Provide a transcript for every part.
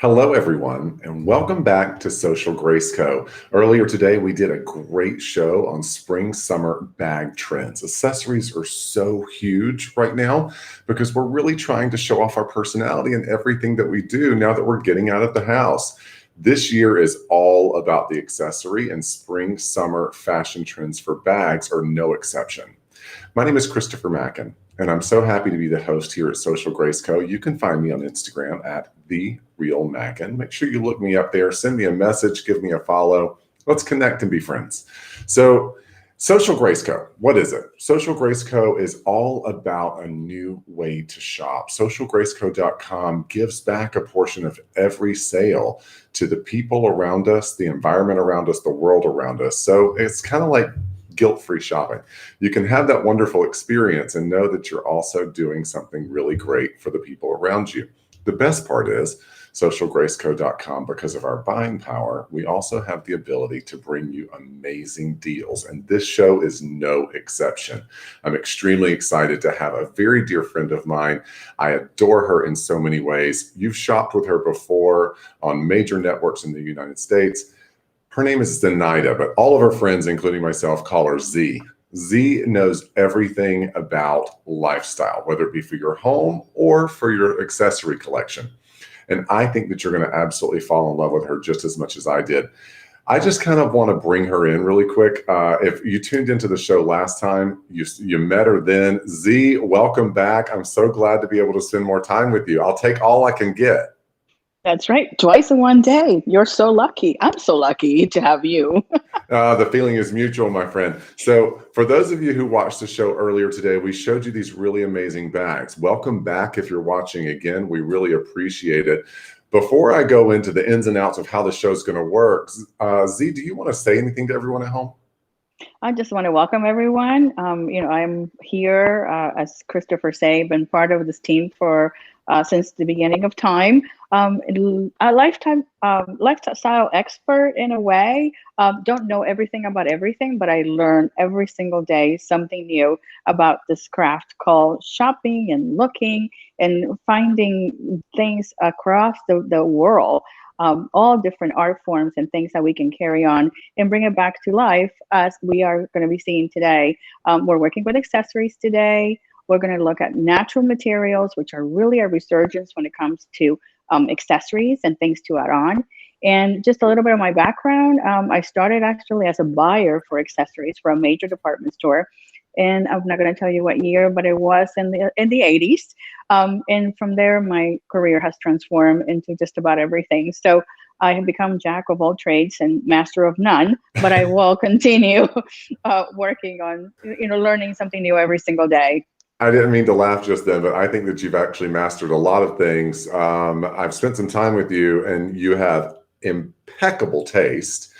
Hello, everyone, and welcome back to Social Grace Co. Earlier today, we did a great show on spring summer bag trends. Accessories are so huge right now because we're really trying to show off our personality in everything that we do now that we're getting out of the house. This year is all about the accessory, and spring summer fashion trends for bags are no exception. My name is Christopher Macken, and I'm so happy to be the host here at Social Grace Co. You can find me on Instagram at @TheRealMacken. Make sure you look me up there, send me a message, give me a follow. Let's connect and be friends. So, Social Grace Co. What is it? Social Grace Co. is all about a new way to shop. SocialGraceCo.com gives back a portion of every sale to the people around us, the environment around us, the world around us. So it's kind of like guilt-free shopping. You can have that wonderful experience and know that you're also doing something really great for the people around you. The best part is socialgraceco.com, because of our buying power, we also have the ability to bring you amazing deals. And this show is no exception. I'm extremely excited to have a very dear friend of mine. I adore her in so many ways. You've shopped with her before on major networks in the United States. Her name is Zenaida, but all of her friends, including myself, call her Z. Z knows everything about lifestyle, whether it be for your home or for your accessory collection. And I think that you're going to absolutely fall in love with her just as much as I did. I just kind of want to bring her in really quick. If you tuned into the show last time, you met her then. Z, welcome back. I'm so glad to be able to spend more time with you. I'll take all I can get. That's right. Twice in one day. You're so lucky. I'm so lucky to have you. The feeling is mutual, my friend. So for those of you who watched the show earlier today, we showed you these really amazing bags. Welcome back if you're watching again. We really appreciate it. Before I go into the ins and outs of how the show's going to work, Z, do you want to say anything to everyone at home? I just want to welcome everyone. I'm here, as Christopher said, been part of this team for since the beginning of time. A lifestyle expert in a way. Don't know everything about everything, but I learn every single day something new about this craft called shopping and looking and finding things across the world. All different art forms and things that we can carry on and bring it back to life as we are going to be seeing today. We're working with accessories today. We're going to look at natural materials, which are really a resurgence when it comes to accessories and things to add on. And just a little bit of my background. I started actually as a buyer for accessories for a major department store. And I'm not going to tell you what year, but it was in the 80s. And from there, my career has transformed into just about everything. So I have become jack of all trades and master of none, but I will continue working on, learning something new every single day. I didn't mean to laugh just then, but I think that you've actually mastered a lot of things. I've spent some time with you, and you have impeccable taste,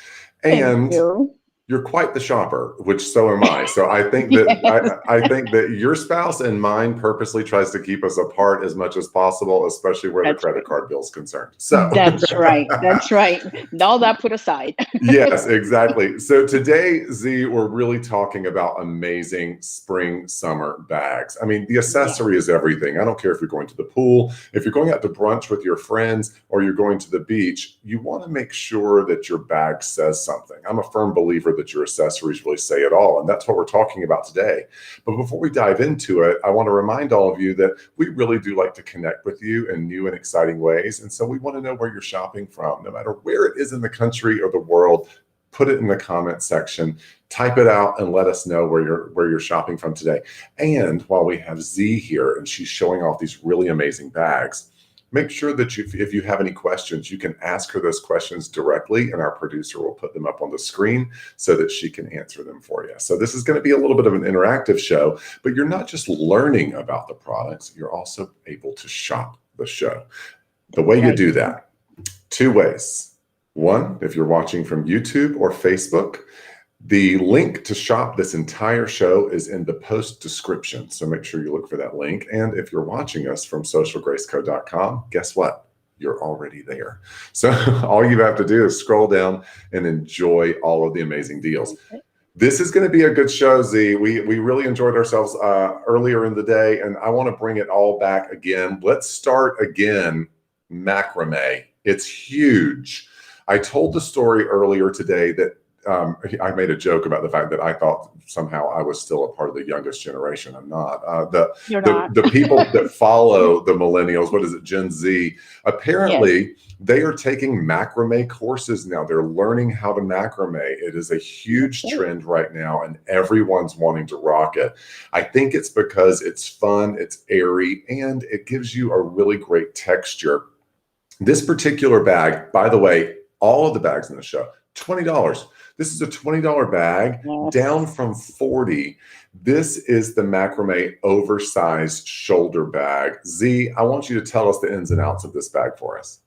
Thank and you. you're quite the shopper, which so am I. So I think that Yes. I think that your spouse and mine purposely tries to keep us apart as much as possible, especially where the That's credit right. card bill is concerned. So That's right. That's right. All that put aside. yes, exactly. So today, Z, we're really talking about amazing spring, summer bags. I mean, the Yeah. accessory is everything. I don't care if you're going to the pool, if you're going out to brunch with your friends, or you're going to the beach, you want to make sure that your bag says something. I'm a firm believer that your accessories really say it all, and that's what we're talking about today. But before we dive into it, I want to remind all of you that we really do like to connect with you in new and exciting ways. And so we want to know where you're shopping from, no matter where it is in the country or the world. Put it in the comment section, type it out, and let us know where you're shopping from today. And while we have Z here and she's showing off these really amazing bags, make sure that if you have any questions, you can ask her those questions directly, and our producer will put them up on the screen so that she can answer them for you. So this is going to be a little bit of an interactive show, but you're not just learning about the products, you're also able to shop the show. The way you Right. do that, two ways. One, if you're watching from YouTube or Facebook, the link to shop this entire show is in the post description. So make sure you look for that link. And if you're watching us from socialgraceco.com, guess what? You're already there. So all you have to do is scroll down and enjoy all of the amazing deals. This is going to be a good show, Z. We really enjoyed ourselves earlier in the day, and I want to bring it all back again. Let's start again. Macrame. It's huge. I told the story earlier today that I made a joke about the fact that I thought somehow I was still a part of the youngest generation. I'm not. You're not. The people that follow the millennials, what is it, Gen Z? Yes. Apparently, they are taking macrame courses now. They're learning how to macrame. It is a huge That's right. trend right now, and everyone's wanting to rock it. I think it's because it's fun, it's airy, and it gives you a really great texture. This particular bag, by the way, all of the bags in the show, $20. This is a $20 bag, down Yes. from 40. This is the macrame oversized shoulder bag. Z, I want you to tell us the ins and outs of this bag for us.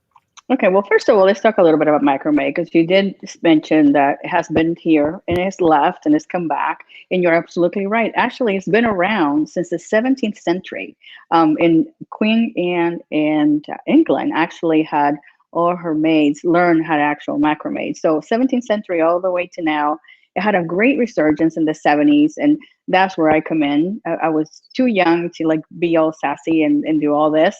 Okay, well, first of all, let's talk a little bit about macrame because you did mention that it has been here and it's left and it's come back. And you're absolutely right. Actually, it's been around since the 17th century. In Queen Anne and England actually had all her maids learn how to actual macrame. So 17th century all the way to now, it had a great resurgence in the 70s, and that's where I come in. I was too young to like be all sassy and do all this,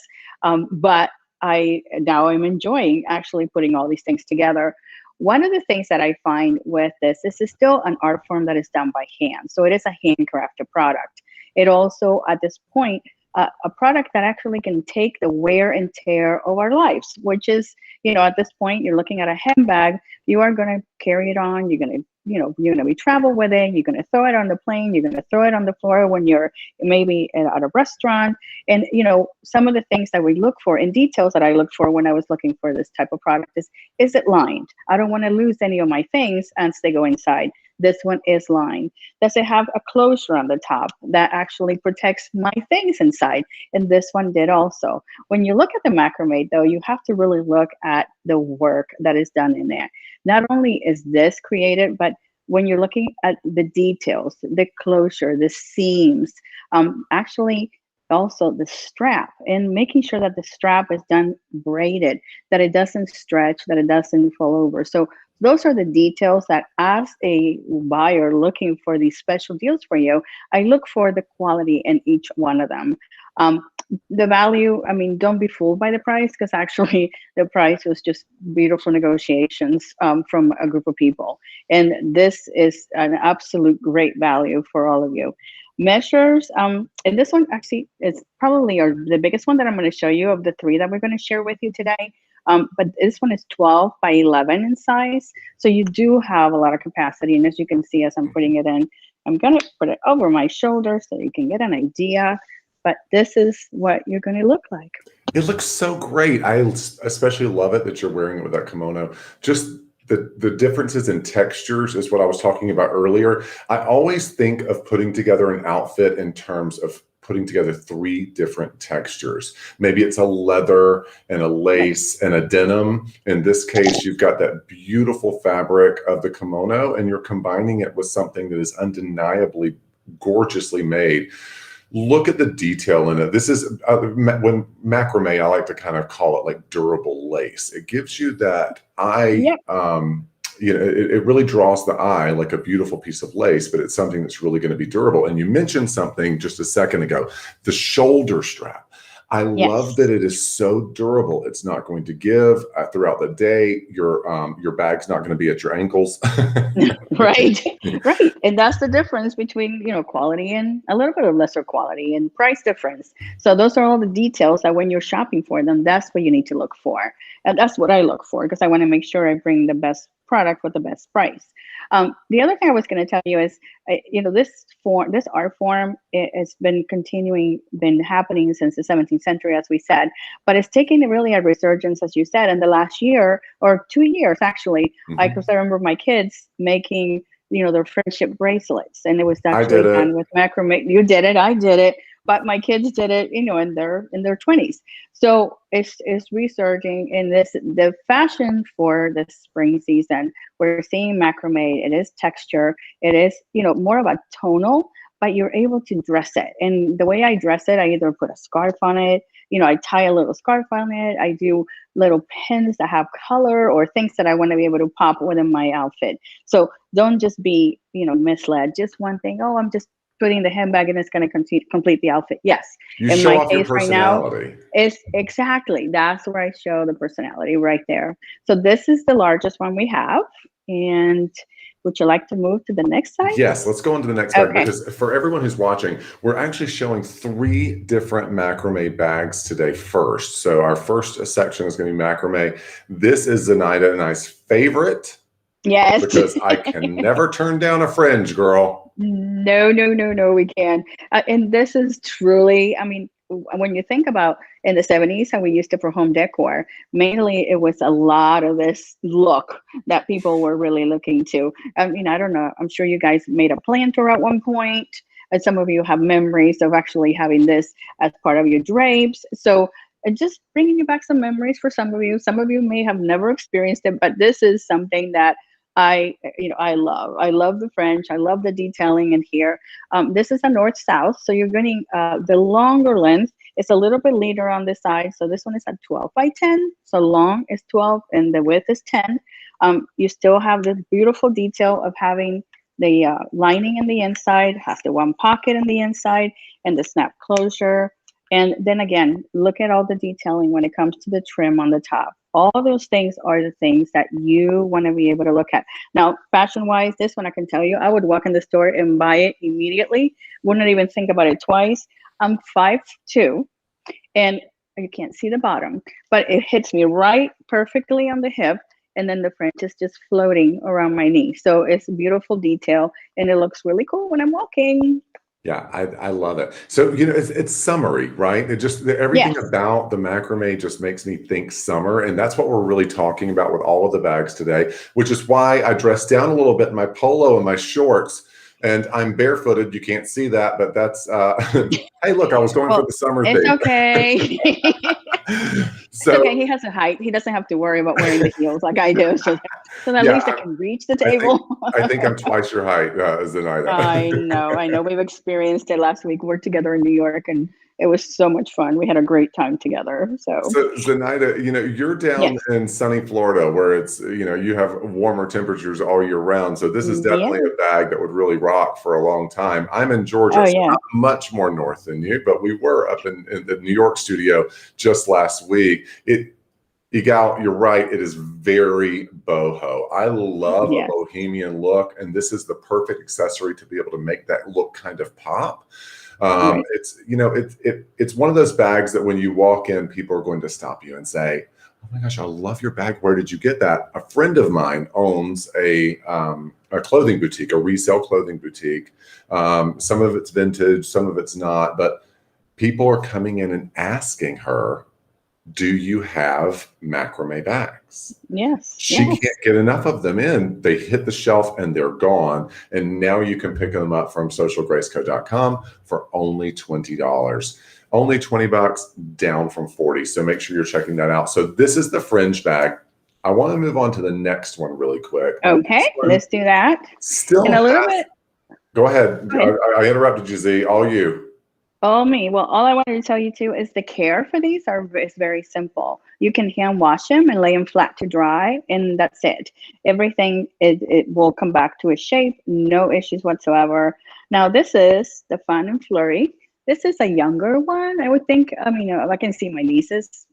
but I'm enjoying actually putting all these things together. One of the things that I find with this is still an art form that is done by hand. So it is a handcrafted product. It also, at this point, a product that actually can take the wear and tear of our lives, which is, at this point, you're looking at a handbag, you are going to carry it on, you're going to, you're going to be travel with it, you're going to throw it on the plane, you're going to throw it on the floor when you're maybe at a restaurant. And, some of the things that we look for in details that I looked for when I was looking for this type of product is it lined? I don't want to lose any of my things as they go inside. This one is lined. Does it have a closure on the top that actually protects my things inside? And this one did also. When you look at the macrame, though, you have to really look at the work that is done in there. Not only is this created, but when you're looking at the details, the closure, the seams, actually also the strap, and making sure that the strap is done braided, that it doesn't stretch, that it doesn't fall over. So those are the details that, as a buyer looking for these special deals for you, I look for the quality in each one of them. The value, I mean, don't be fooled by the price, because actually the price was just beautiful negotiations from a group of people. And this is an absolute great value for all of you. Measures, and this one actually is probably the biggest one that I'm going to show you of the three that we're going to share with you today. But this one is 12 by 11 in size. So you do have a lot of capacity. And as you can see, as I'm putting it in, I'm going to put it over my shoulder so you can get an idea. But this is what you're going to look like. It looks so great. I especially love it that you're wearing it with that kimono. Just the differences in textures is what I was talking about earlier. I always think of putting together an outfit in terms of putting together three different textures. Maybe it's a leather and a lace and a denim. In this case, you've got that beautiful fabric of the kimono, and you're combining it with something that is undeniably gorgeously made. Look at the detail in it. This is when macrame, I like to kind of call it like durable lace. It gives you that eye, it really draws the eye like a beautiful piece of lace, but it's something that's really going to be durable. And you mentioned something just a second ago, the shoulder strap. I love that it is so durable. It's not going to give throughout the day. Your bag's not going to be at your ankles. Right. And that's the difference between, quality and a little bit of lesser quality and price difference. So those are all the details that when you're shopping for them, that's what you need to look for. And that's what I look for, because I want to make sure I bring the best product with the best price. The other thing I was going to tell you is, this art form, it's been happening since the 17th century, as we said, but it's taking really a resurgence, as you said, in the last year or 2 years, actually. Because I remember my kids making, their friendship bracelets, and it was actually done with macrame. You did it, I did it, but my kids did it, in their 20s. So it's resurging in the fashion for the spring season. We're seeing macrame. It is texture. It is, more of a tonal, but you're able to dress it. And the way I dress it, I either put a scarf on it, I tie a little scarf on it. I do little pins that have color or things that I want to be able to pop within my outfit. So don't just be, misled. Just one thing, I'm just putting the handbag and it's going to complete the outfit. Yes. You In show my off your case right now, personality. it's exactly, that's where I show the personality right there. So this is the largest one we have. And would you like to move to the next side? Yes, let's go on to the next bag, Okay. because for everyone who's watching, we're actually showing 3 different macrame bags today first. So our first section is going to be macrame. This is Zenaida and I's favorite. Yes. Because I can never turn down a fringe, girl. No, no, no, no, we can. And this is truly, I mean, when you think about in the 70s how we used it for home decor, mainly it was a lot of this look that people were really looking to. I mean, I don't know, I'm sure you guys made a planter at one point, and some of you have memories of actually having this as part of your drapes. So just bringing you back some memories for some of you. Some of you may have never experienced it, but this is something that I love. I love the French. I love the detailing in here. This is a north-south, so you're getting the longer length. It's a little bit leaner on this side. So this one is at 12 by 10. So long is 12 and the width is 10. You still have this beautiful detail of having the lining in the inside, has the one pocket in the inside, and the snap closure. And then again, look at all the detailing when it comes to the trim on the top. All those things are the things that you want to be able to look at. Now, fashion-wise, this one I can tell you, I would walk in the store and buy it immediately. Wouldn't even think about it twice. I'm 5'2", and you can't see the bottom, but it hits me right perfectly on the hip, and then the French is just floating around my knee. So it's a beautiful detail, and it looks really cool when I'm walking. Yeah, I love it. So, it's summery, right? It just, everything Yes. about the macrame just makes me think summer. And that's what we're really talking about with all of the bags today, which is why I dressed down a little bit in my polo and my shorts. And I'm barefooted. You can't see that, but that's, hey, look, I was going for Well, the summer it's theme. Okay. It's So, okay. He has a height. He doesn't have to worry about wearing the heels like I do. So at yeah, least I can reach the I think, table. I think I'm twice your height, I Zenaida. know. I know. We've experienced it last week. We're together in New York, and it was so much fun. We had a great time together. So So Zenaida, you're down yes, in sunny Florida where it's, you have warmer temperatures all year round. So this is definitely yeah. a bag that would really rock for a long time. I'm in Georgia, Oh so yeah. not much more north than you, but we were up in the New York studio just last week. You're right. It is very boho. I love a Yes. bohemian look, and this is the perfect accessory to be able to make that look kind of pop. Right. It's one of those bags that when you walk in, people are going to stop you and say, "Oh my gosh, I love your bag. Where did you get that?" A friend of mine owns a clothing boutique, a resale clothing boutique. Some of it's vintage, some of it's not, but people are coming in and asking her, "Do you have macrame bags?" Yes. She Yes. can't get enough of them in. They hit the shelf and they're gone. And now you can pick them up from socialgraceco.com for only $20. Only $20, down from 40. So make sure you're checking that out. So this is the fringe bag. I want to move on to the next one really quick. Okay. Let's do that. Still And a little has, bit. go ahead. Go ahead. I interrupted you, Z. All you. Oh, me. Well, all I wanted to tell you too is the care for these is very simple. You can hand wash them and lay them flat to dry, and that's it. Everything it will come back to its shape, no issues whatsoever. Now, this is the Fun and Flurry. This is a younger one, I would think. I can see my nieces,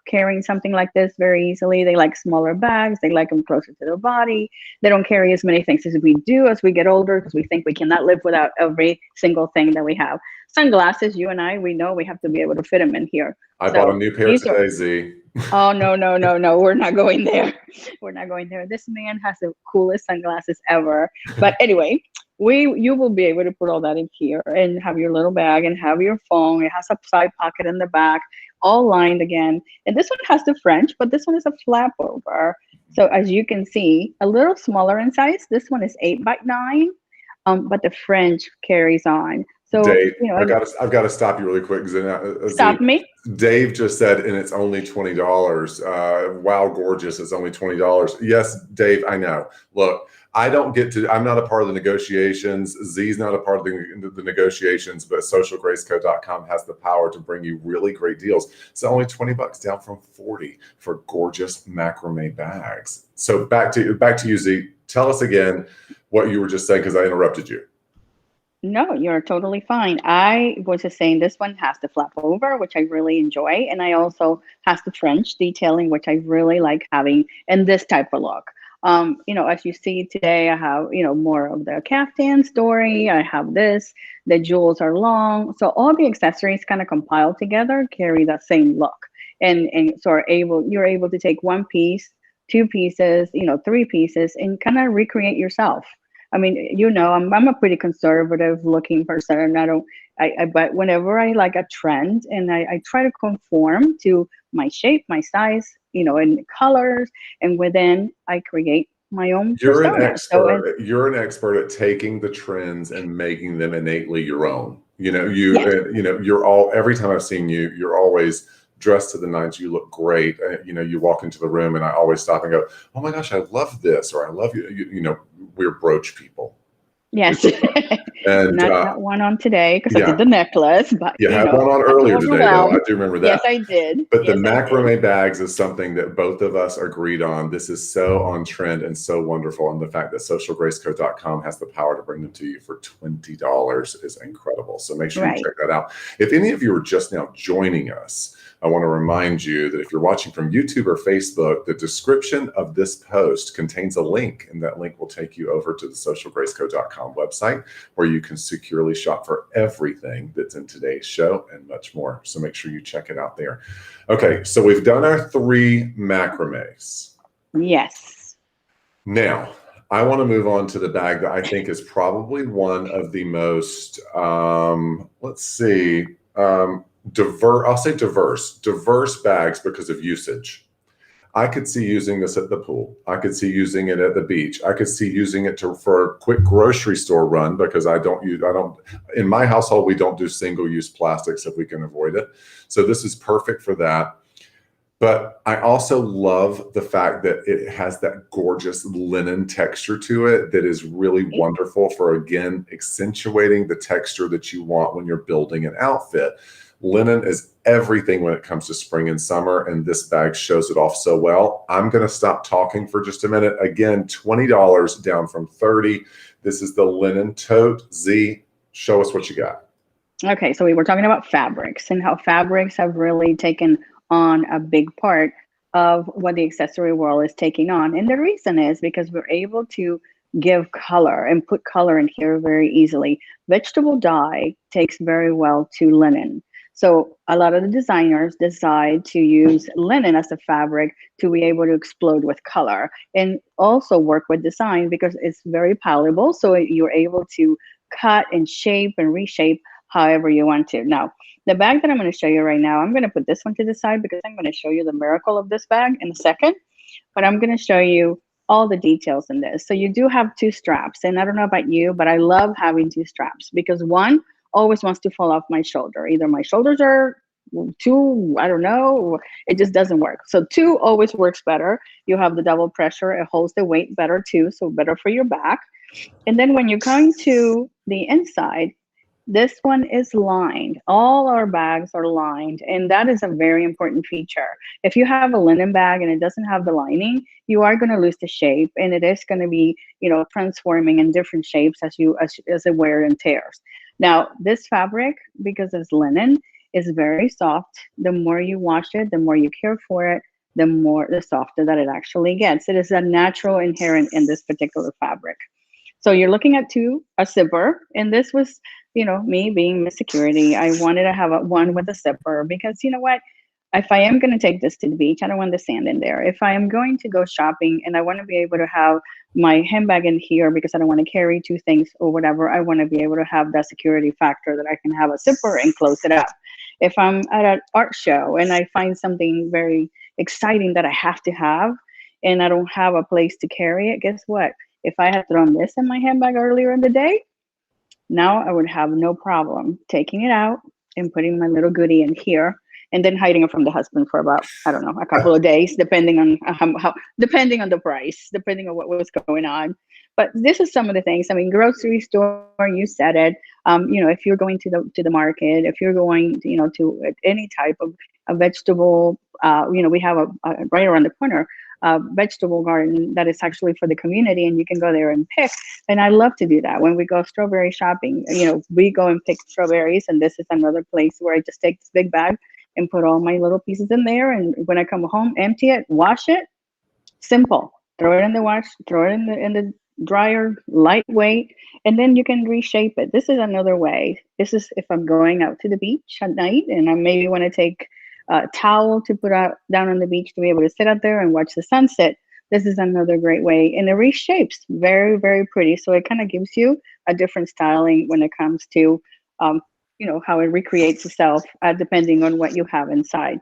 carrying something like this very easily. They like smaller bags. They like them closer to their body. They don't carry as many things as we do as we get older because we think we cannot live without every single thing that we have. Sunglasses, you and I, we know we have to be able to fit them in here. I bought a So new pair these are, today, Z. oh, no, no, no, no. We're not going there. We're not going there. This man has the coolest sunglasses ever. But anyway, you will be able to put all that in here and have your little bag and have your phone. It has a side pocket in the back, all lined again. And this one has the French, but this one is a flap over. So as you can see, a little smaller in size. This one is 8 by 9, but the French carries on. So, Dave, I've got to stop you really quick. stop me. Dave just said, and it's only $20. Wow, gorgeous! It's only $20. Yes, Dave, I know. Look, I'm not a part of the negotiations. Z's not a part of the negotiations, but socialgraceco.com has the power to bring you really great deals. It's only $20, down from 40 for gorgeous macrame bags. So back to you, Z. Tell us again what you were just saying because I interrupted you. No, you're totally fine. I was just saying this one has the flap over, which I really enjoy, and I also has the French detailing, which I really like having in this type of look. As you see today, I have, more of the caftan story. I have this, the jewels are long. So all the accessories kind of compiled together carry that same look. And so you're able to take one piece, two pieces, three pieces and kind of recreate yourself. I mean, I'm a pretty conservative looking person. But whenever I like a trend and I try to conform to my shape, my size, and colors, and within I create my own You're an persona. expert. You're an expert at taking the trends and making them innately your own. Yes, You're all, every time I've seen you, you're always dressed to the nines. You look great. You walk into the room and I always stop and go, "Oh my gosh, I love this," or "I love you." We're brooch people. yes. And Not one on today because I yeah, did the necklace, but you had one on not to earlier today, though. I overwhelm. do remember Yes, that. I did. But the Yes, I did. macrame bags is something that both of us agreed on. This is so on trend and so wonderful. And the fact that socialgraceco.com has the power to bring them to you for $20 is incredible. So make sure you Right. check that out. If any of you are just now joining us, I want to remind you that if you're watching from YouTube or Facebook, the description of this post contains a link, and that link will take you over to the socialgraceco.com website where you can securely shop for everything that's in today's show and much more. So make sure you check it out there. Okay, so we've done our 3 macrames. Yes. Now, I want to move on to the bag that I think is probably one of the most, diverse bags because of usage. I could see using this at the pool. I could see using it at the beach. I could see using it for a quick grocery store run because in my household, we don't do single use plastics if we can avoid it. So this is perfect for that. But I also love the fact that it has that gorgeous linen texture to it that is really wonderful for, again, accentuating the texture that you want when you're building an outfit. Linen is everything when it comes to spring and summer, and this bag shows it off so well. I'm going to stop talking for just a minute. Again, $20 down from $30. This is the Linen Tote. ZEE, show us what you got. Okay, so we were talking about fabrics and how fabrics have really taken on a big part of what the accessory world is taking on. And the reason is because we're able to give color and put color in here very easily. Vegetable dye takes very well to linen. So a lot of the designers decide to use linen as a fabric to be able to explode with color and also work with design because it's very palatable. So you're able to cut and shape and reshape however you want to. Now, the bag that I'm going to show you right now, I'm going to put this one to the side because I'm going to show you the miracle of this bag in a second, but I'm going to show you all the details in this. So you do have 2 straps, and I don't know about you, but I love having 2 straps because one always wants to fall off my shoulder. Either my shoulders are too, I don't know, it just doesn't work. So 2 always works better. You have the double pressure, it holds the weight better too, so better for your back. And then when you're coming to the inside, this one is lined. All our bags are lined, and that is a very important feature. If you have a linen bag and it doesn't have the lining, you are going to lose the shape, and it is going to be, transforming in different shapes as it wear and tears. Now, this fabric, because it's linen, is very soft. The more you wash it, the more you care for it, the softer that it actually gets. It is a natural inherent in this particular fabric. So you're looking at a zipper, and this was, me being Miss Security. I wanted to have one with a zipper because you know what? If I am going to take this to the beach, I don't want the sand in there. If I am going to go shopping and I want to be able to have my handbag in here because I don't want to carry 2 things or whatever, I want to be able to have that security factor that I can have a zipper and close it up. If I'm at an art show and I find something very exciting that I have to have and I don't have a place to carry it, guess what? If I had thrown this in my handbag earlier in the day, now I would have no problem taking it out and putting my little goodie in here and then hiding it from the husband for about, I don't know, a couple of days, depending on depending on the price, depending on what was going on. But this is some of the things. I mean, grocery store, you said it. If you're going to the market, if you're going, to any type of a vegetable, we have a right around the corner vegetable garden that is actually for the community, and you can go there and pick. And I love to do that when we go strawberry shopping. We go and pick strawberries, and this is another place where I just take this big bag and put all my little pieces in there. And when I come home, empty it, wash it. Simple. Throw it in the wash. Throw it in the dryer. Lightweight, and then you can reshape it. This is another way. This is if I'm going out to the beach at night, and I maybe want to take a towel to put out down on the beach to be able to sit out there and watch the sunset. This is another great way, and it reshapes very, very pretty. So it kind of gives you a different styling when it comes to, how it recreates itself, depending on what you have inside.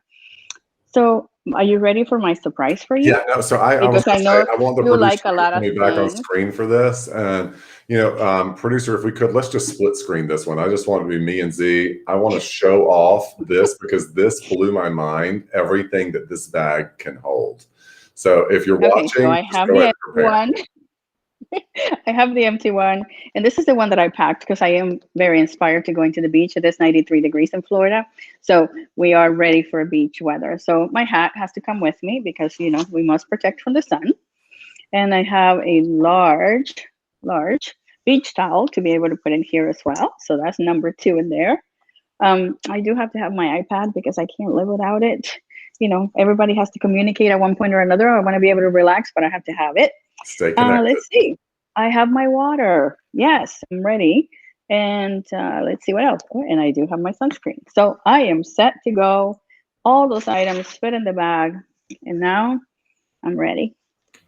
So, are you ready for my surprise for you? Yeah, no, so I was Because I gonna say, know I want the you producer like a lot to of put me back on things. screen for this. And, producer, if we could, let's just split screen this one. I just want it to be me and Z. I want to show off this because this blew my mind, everything that this bag can hold. So if you're Okay, so watching, I just have go the ahead empty and prepare. one. I have the empty one, and this is the one that I packed because I am very inspired to going to the beach. It is 93 degrees in Florida, so we are ready for beach weather. So my hat has to come with me because we must protect from the sun. And I have a large beach towel to be able to put in here as well. So that's number 2 in there. I do have to have my iPad because I can't live without it. Everybody has to communicate at one point or another. I want to be able to relax, but I have to have it. Stay connected. Let's see. I have my water. Yes, I'm ready. And let's see what else. Oh, and I do have my sunscreen. So I am set to go. All those items fit in the bag. And now I'm ready.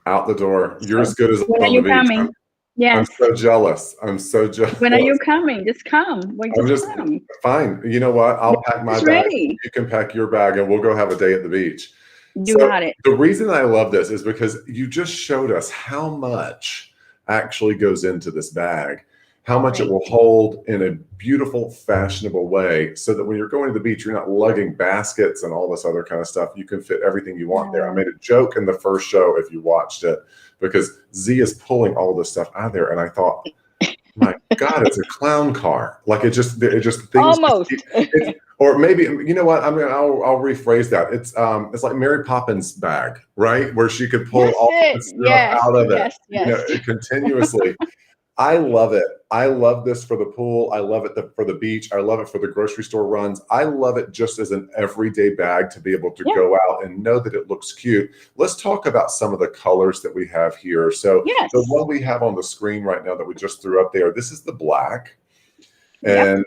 Out the door. You're So as good as when are on the you beach. coming? I'm Yes. so jealous. I'm so jealous. When are you coming? Just come. Wait, I'm just just come. fine. You know what? I'll pack my It's bag. ready. You can pack your bag, and we'll go have a day at the beach. You So got it. the reason I love this is because you just showed us how much actually goes into this bag, how much it will hold in a beautiful, fashionable way, so that when you're going to the beach, you're not lugging baskets and all this other kind of stuff. You can fit everything you want there. I made a joke in the first show, if you watched it, because Z is pulling all this stuff out of there, and I thought, my God, it's a clown car. Like it just things. Almost. Or maybe, you know what? I'll rephrase that. It's like Mary Poppins' bag, right? Where she could pull all the stuff out of it, Yes. continuously. I love it. I love this for the pool. I love it for the beach. I love it for the grocery store runs. I love it just as an everyday bag to be able to go out and know that it looks cute. Let's talk about some of the colors that we have here. So the one we have on the screen right now that we just threw up there, this is the black. And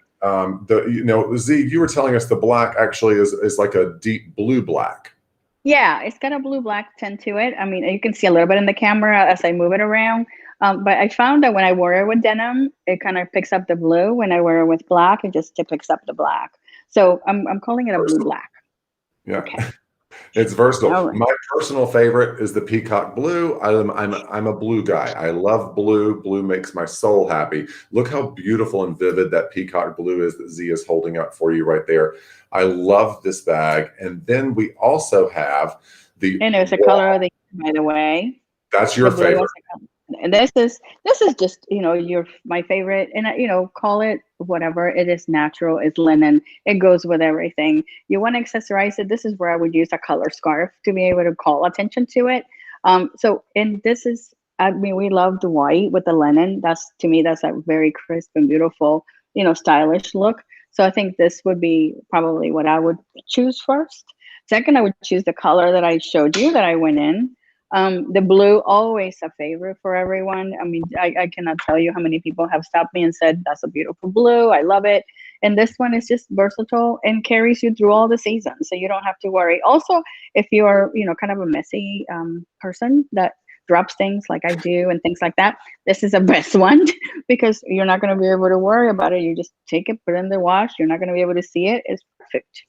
Z, you were telling us the black actually is like a deep blue black. Yeah, it's got a blue black tint to it. I mean, you can see a little bit in the camera as I move it around. But I found that when I wear it with denim, it kind of picks up the blue. When I wear it with black, it picks up the black. So I'm calling it a blue black. Yeah. Okay. It's versatile. Right. My personal favorite is the peacock blue. I'm a blue guy. I love blue. Blue makes my soul happy. Look how beautiful and vivid that peacock blue is that Z is holding up for you right there. I love this bag. And then we also have and there's a color of the year, by the way. That's your favorite. And this is just my favorite, and call it whatever. It is natural. It's linen. It goes with everything. You want to accessorize it. This is where I would use a color scarf to be able to call attention to it. And this is, I mean, we love the white with the linen. To me that's a very crisp and beautiful, stylish look. So I think this would be probably what I would choose first. Second, I would choose the color that I showed you that I went in. The blue, always a favorite for everyone. I mean, I cannot tell you how many people have stopped me and said, that's a beautiful blue. I love it. And this one is just versatile and carries you through all the seasons. So you don't have to worry. Also, if you are, kind of a messy person that drops things like I do and things like that, this is the best one because you're not going to be able to worry about it. You just take it, put it in the wash. You're not going to be able to see it. It's perfect.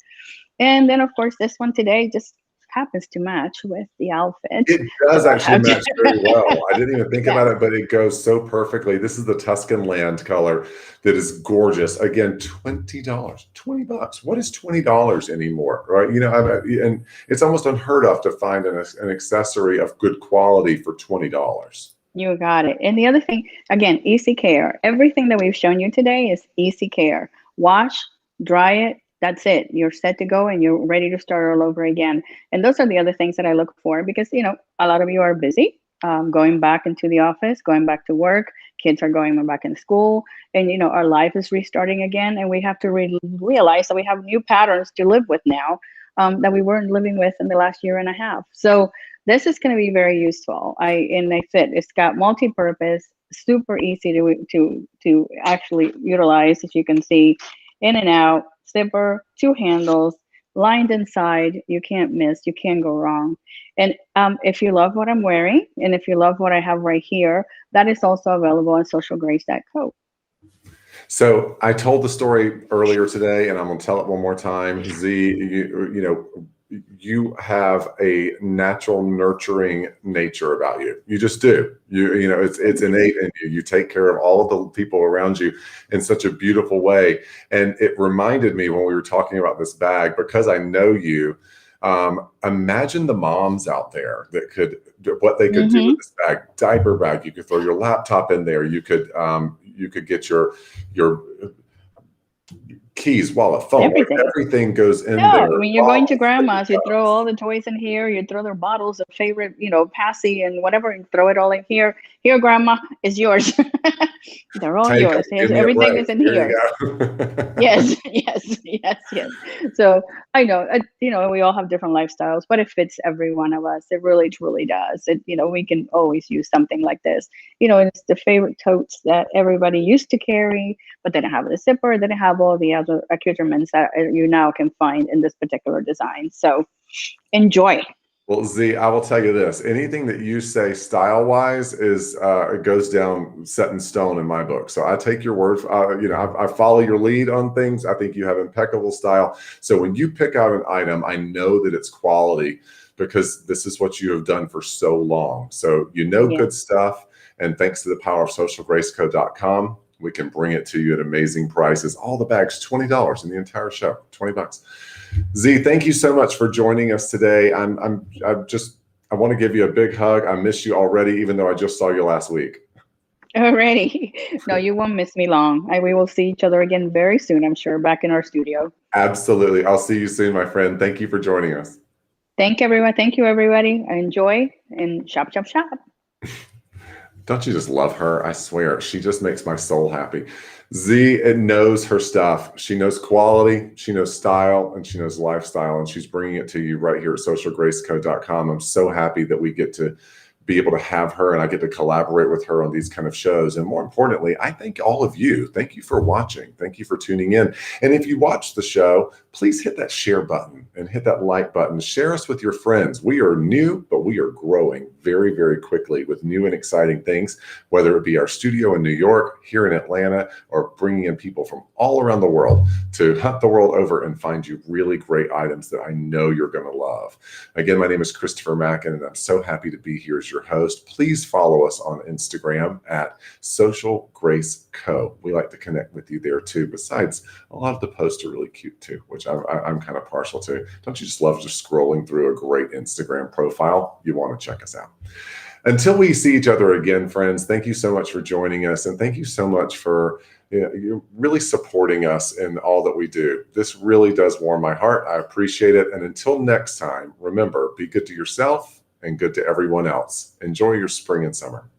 And then, of course, this one today just happens to match with the outfit. It does actually match very well. I didn't even think about it, but it goes so perfectly. This is the Tuscan land color that is gorgeous. Again, $20, $20. What is $20 anymore, right? And it's almost unheard of to find an accessory of good quality for $20. You got it. And the other thing, again, easy care. Everything that we've shown you today is easy care. Wash, dry it, that's it. You're set to go and you're ready to start all over again. And those are the other things that I look for because, a lot of you are busy, going back into the office, going back to work. Kids are going back in school, and, our life is restarting again. And we have to realize that we have new patterns to live with now, that we weren't living with in the last year and a half. So this is going to be very useful. And I said it's got multi-purpose, super easy to actually utilize, as you can see, in and out, zipper, two handles, lined inside. You can't miss, you can't go wrong. And if you love what I'm wearing, and if you love what I have right here, that is also available on socialgrace.co. So I told the story earlier today, and I'm going to tell it one more time. ZEE, you have a natural nurturing nature about you. You just do. It's innate in you. You take care of all of the people around you in such a beautiful way. And it reminded me when we were talking about this bag, because I know you, imagine the moms out there that what they could do with this bag. Diaper bag. You could throw your laptop in there. You could get your keys, wallet, phone, everything goes in there. When you're going to grandma's, you throw all the toys in here, you throw their bottles of favorite, passy and whatever, and throw it all in here. Here, grandma, is yours. They're all yours. Everything is in here. Yes. So I know, we all have different lifestyles, but it fits every one of us. It really, truly does. We can always use something like this. It's the favorite totes that everybody used to carry, but they didn't have the zipper. They didn't have all the other accoutrements that you now can find in this particular design. So enjoy. Well, ZEE, I will tell you this: anything that you say style-wise is it goes down set in stone in my book. So I take your word. I follow your lead on things. I think you have impeccable style. So when you pick out an item, I know that it's quality because this is what you have done for so long. So good stuff. And thanks to the power of socialgraceco.com, we can bring it to you at amazing prices. All the bags, $20 in the entire show, $20. ZEE, thank you so much for joining us today. I want to give you a big hug. I miss you already, even though I just saw you last week. Already. No, you won't miss me long. We will see each other again very soon, I'm sure, back in our studio. Absolutely. I'll see you soon, my friend. Thank you for joining us. Thank everyone. Thank you, everybody. Enjoy and shop, shop, shop. Don't you just love her? I swear, she just makes my soul happy. ZEE knows her stuff. She knows quality, she knows style, and she knows lifestyle, and she's bringing it to you right here at socialgraceco.com. I'm so happy that we get to be able to have her and I get to collaborate with her on these kind of shows. And more importantly, I thank all of you. Thank you for watching. Thank you for tuning in. And if you watch the show, please hit that share button and hit that like button. Share us with your friends. We are new, but we are growing very, very quickly with new and exciting things, whether it be our studio in New York, here in Atlanta, or bringing in people from all around the world to hunt the world over and find you really great items that I know you're going to love. Again, my name is Christopher Macken, and I'm so happy to be here as your host. Please follow us on Instagram at Social Grace Co. We like to connect with you there too. Besides, a lot of the posts are really cute too, which I'm kind of partial to. Don't you just love just scrolling through a great Instagram profile? You want to check us out. Until we see each other again, friends, thank you so much for joining us. And thank you so much for you really supporting us in all that we do. This really does warm my heart. I appreciate it. And until next time, remember, be good to yourself and good to everyone else. Enjoy your spring and summer.